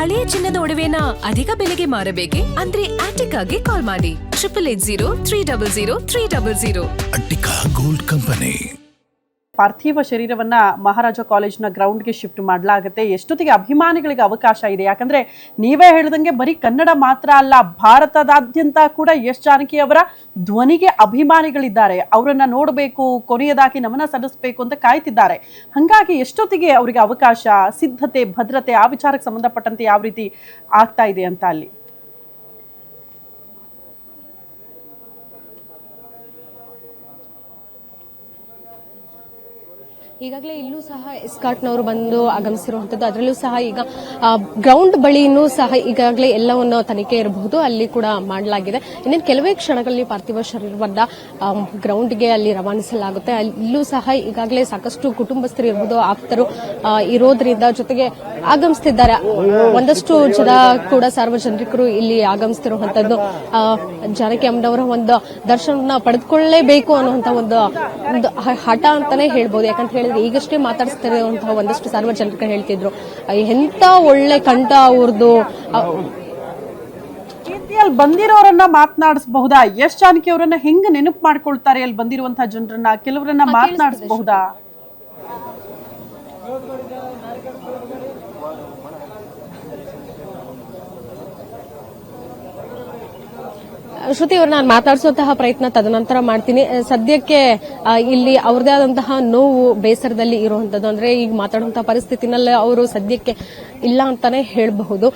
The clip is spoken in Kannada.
ಹಳೆಯ ಚಿನ್ನದ ಒಡವೆನ ಅಧಿಕ ಬೆಲೆಗೆ ಮಾರಬೇಕೆ? ಅಂದ್ರೆ ಆಟಿಕಾಗೆ ಕಾಲ್ ಮಾಡಿ 8880 ಅಟ್ಟಿಕಾ ಗೋಲ್ಡ್ ಕಂಪನಿ. ಪಾರ್ಥಿವ ಶರೀರವನ್ನ ಮಹಾರಾಜ ಕಾಲೇಜ್ನ ಗ್ರೌಂಡ್ಗೆ ಶಿಫ್ಟ್ ಮಾಡಲಾಗುತ್ತೆ. ಎಷ್ಟೊತ್ತಿಗೆ ಅಭಿಮಾನಿಗಳಿಗೆ ಅವಕಾಶ ಇದೆ? ಯಾಕಂದ್ರೆ ನೀವೇ ಹೇಳಿದಂಗೆ ಬರೀ ಕನ್ನಡ ಮಾತ್ರ ಅಲ್ಲ, ಭಾರತದಾದ್ಯಂತ ಕೂಡ ಯಶ್ ಜಾನಕಿ ಅವರ ಧ್ವನಿಗೆ ಅಭಿಮಾನಿಗಳಿದ್ದಾರೆ. ಅವರನ್ನ ನೋಡಬೇಕು, ಕೊನೆಯದಾಗಿ ನಮನ ಸಲ್ಲಿಸಬೇಕು ಅಂತ ಕಾಯ್ತಿದ್ದಾರೆ. ಹಾಗಾಗಿ ಎಷ್ಟೊತ್ತಿಗೆ ಅವರಿಗೆ ಅವಕಾಶ, ಸಿದ್ಧತೆ, ಭದ್ರತೆ ಆ ವಿಚಾರಕ್ಕೆ ಸಂಬಂಧಪಟ್ಟಂತೆ ಯಾವ ರೀತಿ ಆಗ್ತಾ ಇದೆ ಅಂತ ಅಲ್ಲಿ? ಈಗಾಗಲೇ ಇಲ್ಲೂ ಸಹ ಎಸ್ಕಾರ್ಟ್ನವರು ಬಂದು ಆಗಮಿಸಿರುವಂತದ್ದು. ಅದರಲ್ಲೂ ಸಹ ಈಗ ಗ್ರೌಂಡ್ ಬಳಿನೂ ಸಹ ಈಗಾಗಲೇ ಎಲ್ಲವನ್ನು ತನಿಖೆ ಇರಬಹುದು, ಅಲ್ಲಿ ಕೂಡ ಮಾಡಲಾಗಿದೆ. ಇನ್ನೇನು ಕೆಲವೇ ಕ್ಷಣಗಳಲ್ಲಿ ಪಾರ್ಥಿವ ಶರೀರವನ್ನ ಗ್ರೌಂಡ್ಗೆ ಅಲ್ಲಿ ರವಾನಿಸಲಾಗುತ್ತೆ. ಇಲ್ಲೂ ಸಹ ಈಗಾಗಲೇ ಸಾಕಷ್ಟು ಕುಟುಂಬಸ್ಥರು ಇರಬಹುದು, ಆಪ್ತರು ಇರೋದ್ರಿಂದ ಜೊತೆಗೆ ಆಗಮಿಸುತ್ತಿದ್ದಾರೆ. ಒಂದಷ್ಟು ಜನ ಕೂಡ ಸಾರ್ವಜನಿಕರು ಇಲ್ಲಿ ಆಗಮಿಸುತ್ತಿರುವಂತದ್ದು. ಜಾನಕಿ ಅಮ್ಮನವರ ಒಂದು ದರ್ಶನ ಪಡೆದುಕೊಳ್ಳಲೇಬೇಕು ಅನ್ನುವಂತ ಒಂದು ಹಠ ಅಂತಾನೆ ಹೇಳ್ಬೋದು. ಯಾಕಂತ ಹೇಳಿದ್ರೆ ಈಗಷ್ಟೇ ಮಾತಾಡಿಸ್ತಿರುವಂತಹ ಒಂದಷ್ಟು ಸಾರ್ವಜನಿಕರು ಹೇಳ್ತಿದ್ರು, ಎಂತ ಒಳ್ಳೆ ಕಂಠ ಅವ್ರದ್ದು. ರೀತಿಯಲ್ಲಿ ಬಂದಿರೋರನ್ನ ಮಾತನಾಡಿಸಬಹುದಾ? ಯಶ್ ಜಾನಕಿ ಅವರನ್ನ ಹೆಂಗ್ ನೆನಪು ಮಾಡ್ಕೊಳ್ತಾರೆ ಅಲ್ಲಿ ಬಂದಿರುವಂತಹ ಜನರನ್ನ? ಕೆಲವರನ್ನ ಮಾತನಾಡಿಸಬಹುದಾ? ಶ್ರುತಿ ಅವ್ರು ನಾನು ಮಾತಾಡಿಸುವಂತಹ ಪ್ರಯತ್ನ ತದನಂತರ ಮಾಡ್ತೀನಿ. ಸದ್ಯಕ್ಕೆ ಇಲ್ಲಿ ಅವ್ರದೇ ಆದಂತಹ ನೋವು, ಬೇಸರದಲ್ಲಿ ಇರುವಂತದ್ದು. ಅಂದ್ರೆ ಈಗ ಮಾತಾಡುವಂತಹ ಪರಿಸ್ಥಿತಿನಲ್ಲಿ ಅವರು ಸದ್ಯಕ್ಕೆ ಇಲ್ಲ ಅಂತಾನೆ ಹೇಳಬಹುದು.